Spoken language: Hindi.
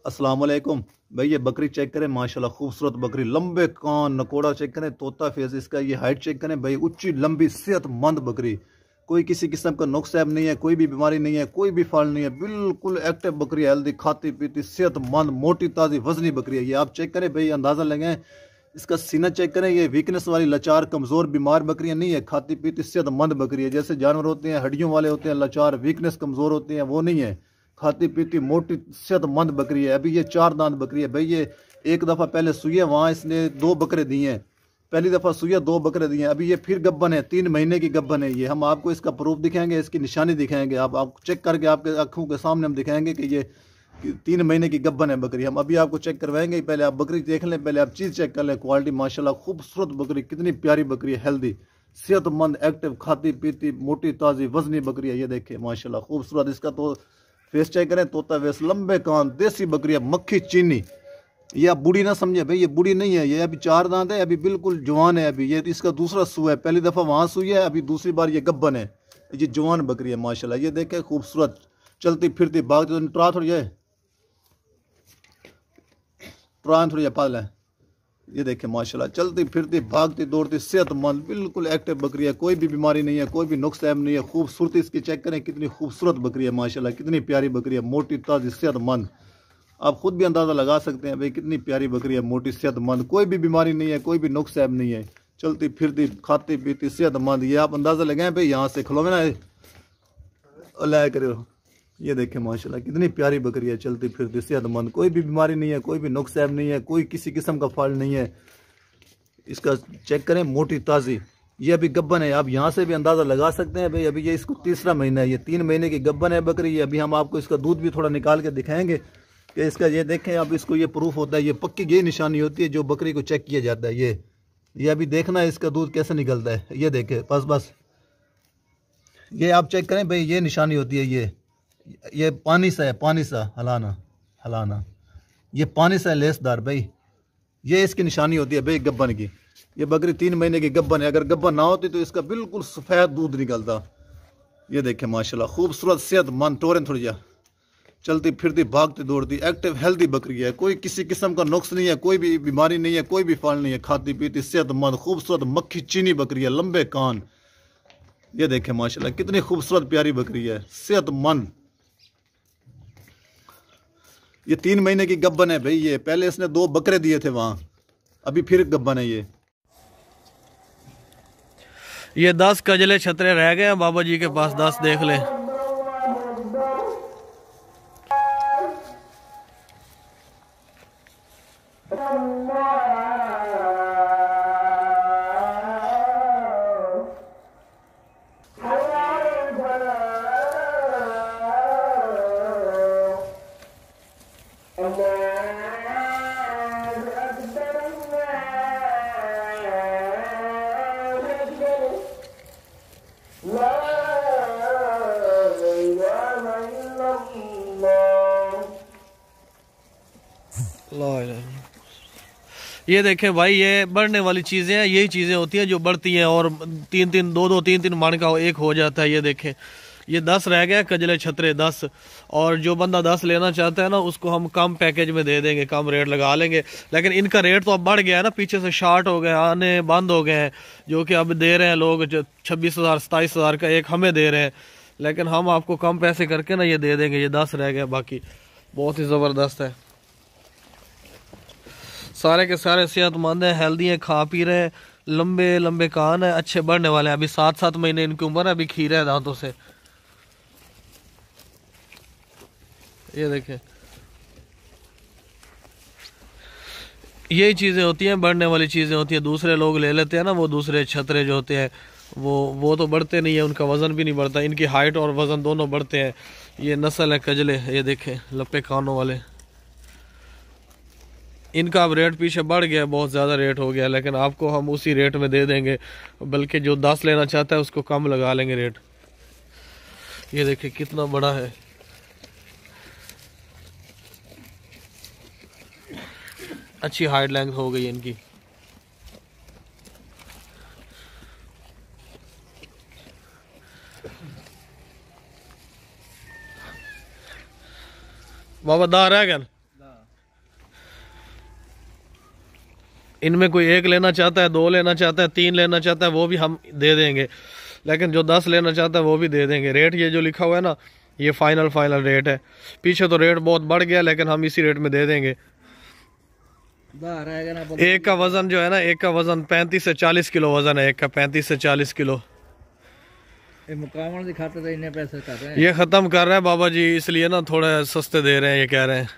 अस्सलाम वालेकुम भाई। ये बकरी चेक करें, माशाल्लाह खूबसूरत बकरी, लंबे कान, नकोड़ा चेक करें, तोता फेस इसका, ये हाइट चेक करें भाई, ऊंची लंबी सेहतमंद बकरी। कोई किसी किस्म का नुक्स ऐब नहीं है, कोई भी बीमारी नहीं है, कोई भी फल नहीं है, बिल्कुल एक्टिव बकरी है, हेल्दी, खाती पीती सेहतमंद मोटी ताज़ी वजनी बकरी है। ये आप चेक करें भाई, अंदाज़ा लगाएं। इसका सीना चेक करें, ये वीकनेस वाली लाचार कमज़ोर बीमार बकरियां नहीं है, खाती पीती सेहतमंद बकरी है। जैसे जानवर होते हैं हड्डियों वाले होते हैं, लाचार वीकनेस कमज़ोर होते हैं, वो नहीं है, खाती पीती मोटी सेहतमंद बकरी है। अभी ये 4 दांत बकरी है भाई। ये एक दफ़ा पहले सुई है, वहाँ इसने 2 बकरे दिए हैं। पहली दफ़ा सुई है, 2 बकरे दिए हैं। अभी ये फिर गब्बन है, 3 महीने की गब्बन है। ये हम आपको इसका प्रूफ दिखाएंगे, इसकी निशानी दिखाएंगे, आप चेक करके आपके आँखों के सामने हम दिखाएंगे कि ये 3 महीने की गब्बन है बकरी। हम अभी आपको चेक करवाएंगे। पहले आप बकरी देख लें, पहले आप चीज़ चेक कर लें, क्वालिटी माशाल्लाह खूबसूरत बकरी, कितनी प्यारी बकरी है, हेल्दी सेहतमंद एक्टिव खाती पीती मोटी ताज़ी वजनी बकरी है। ये देखें माशाल्लाह खूबसूरत। इसका तो फेस चेक करें, तोता फेस, लंबे कान, देसी बकरी है, मक्खी चीनी। ये आप बूढ़ी ना समझे भाई, ये बूढ़ी नहीं है, ये अभी 4 दांत है, अभी बिल्कुल जवान है। अभी ये इसका दूसरा सू है, पहली दफ़ा वहाँ सुई है, अभी दूसरी बार ये गब्बन है। ये जवान बकरी है माशाल्लाह। ये देखे खूबसूरत, चलती फिरती भागती, तो ट्रा थोड़ी है, ट्रान थोड़ी पागल है। ये देखे माशाल्लाह, चलती फिरती भागती दौड़ती सेहतमंद बिल्कुल एक्टिव बकरी है, कोई भी बीमारी नहीं है, कोई भी नुक्स ऐब नहीं है। खूबसूरती इसकी चेक करें, कितनी खूबसूरत बकरी है माशाल्लाह, कितनी प्यारी बकरी है, मोटी ताज़ी सेहतमंद। आप खुद भी अंदाज़ा लगा सकते हैं भाई, कितनी प्यारी बकरी है, मोटी सेहतमंद, कोई भी बीमारी नहीं है, कोई भी नुक्स ऐब नहीं है, चलती फिरती खाती पीती सेहतमंद। ये आप अंदाज़ा लगाएं भाई, यहाँ से खिलो में ना लाया करो। ये देखें माशाल्लाह, कितनी प्यारी बकरी है, चलती फिरती सेहतमंद, कोई भी बीमारी नहीं है, कोई भी नुक्स ऐब नहीं है, कोई किसी किस्म का फल नहीं है। इसका चेक करें, मोटी ताज़ी। ये अभी गब्बन है, आप यहाँ से भी अंदाज़ा लगा सकते हैं भाई। अभी ये इसको 3रा महीना है, ये 3 महीने की गब्बन है बकरी। ये अभी हम आपको इसका दूध भी थोड़ा निकाल के दिखाएंगे कि इसका, ये देखें अब इसको, ये प्रूफ होता है, ये पक्की ये निशानी होती है जो बकरी को चेक किया जाता है। ये अभी देखना है इसका दूध कैसे निकलता है। ये देखें, बस ये आप चेक करें भाई, ये निशानी होती है। ये पानी सा है, पानी सा हलाना, ये पानी सा है लेसदार भाई। ये इसकी निशानी होती है भाई गब्बन की। ये बकरी 3 महीने की गब्बन है, अगर गब्बन ना होती तो इसका बिल्कुल सफ़ेद दूध निकलता। ये देखें माशाल्लाह खूबसूरत सेहतमंद, टोरें थोड़ी जा, चलती फिरती भागती दौड़ती एक्टिव हेल्दी बकरी है, कोई किसी किस्म का नुक्स नहीं है, कोई भी बीमारी नहीं है, कोई भी फल नहीं है, खाती पीती सेहतमंद खूबसूरत मक्खी चीनी बकरी है, लंबे कान। ये देखें माशाल्लाह, कितनी खूबसूरत प्यारी बकरी है, सेहतमंद। ये 3 महीने की गब्बन है भाई। ये पहले इसने 2 बकरे दिए थे वहाँ, अभी फिर गब्बन है। ये 10 कजले छतरे रह गए हैं बाबा जी के पास, 10 देख ले। ये देखें भाई, ये बढ़ने वाली चीज़ें हैं, यही चीज़ें होती हैं जो बढ़ती हैं और 3-3 मन का एक हो जाता है। ये देखें, ये 10 रह गया कजले छतरे 10। और जो बंदा 10 लेना चाहता है ना, उसको हम कम पैकेज में दे देंगे, कम रेट लगा लेंगे। लेकिन इनका रेट तो अब बढ़ गया है ना, पीछे से शार्ट हो गए, आने बंद हो गए हैं, जो कि अब दे रहे हैं लोग 26,000 27,000 का एक हमें दे रहे हैं। लेकिन हम आपको कम पैसे करके ना ये दे देंगे। ये 10 रह गया, बाकी बहुत ही ज़बरदस्त है। सारे के सारे सेहतमंद हैं, हेल्दी हैं, खा पी रहे हैं, लंबे लंबे कान है, अच्छे बढ़ने वाले हैं। अभी 7-7 महीने इनकी उम्र है, अभी खीरे है दांतों से। ये देखें, यही चीज़ें होती हैं, बढ़ने वाली चीज़ें होती हैं। दूसरे लोग ले लेते हैं ना, वो दूसरे छतरे जो होते हैं वो तो बढ़ते नहीं है, उनका वज़न भी नहीं बढ़ता। इनकी हाइट और वज़न दोनों बढ़ते हैं। ये नस्ल है कजले, ये देखें लंबे कानों वाले। इनका अब रेट पीछे बढ़ गया, बहुत ज़्यादा रेट हो गया, लेकिन आपको हम उसी रेट में दे देंगे, बल्कि जो 10 लेना चाहता है उसको कम लगा लेंगे रेट। ये देखिए कितना बड़ा है, अच्छी हाइट लेंथ हो गई इनकी। बाबा दा रह गया, इनमें कोई एक लेना चाहता है, 2 लेना चाहता है, 3 लेना चाहता है, वो भी हम दे देंगे। लेकिन जो 10 लेना चाहता है वो भी दे देंगे। रेट ये जो लिखा हुआ है ना, ये फाइनल रेट है। पीछे तो रेट बहुत बढ़ गया, लेकिन हम इसी रेट में दे देंगे। एक का वजन जो है ना, एक का वजन 35 से 40 किलो वजन है, एक का 35 से 40 किलो। मुकाबला दिखाते थे, इन्हें पैसे कर रहे हैं। ये खत्म कर रहे हैं बाबा जी, इसलिए ना थोड़े सस्ते दे रहे हैं, ये कह रहे हैं।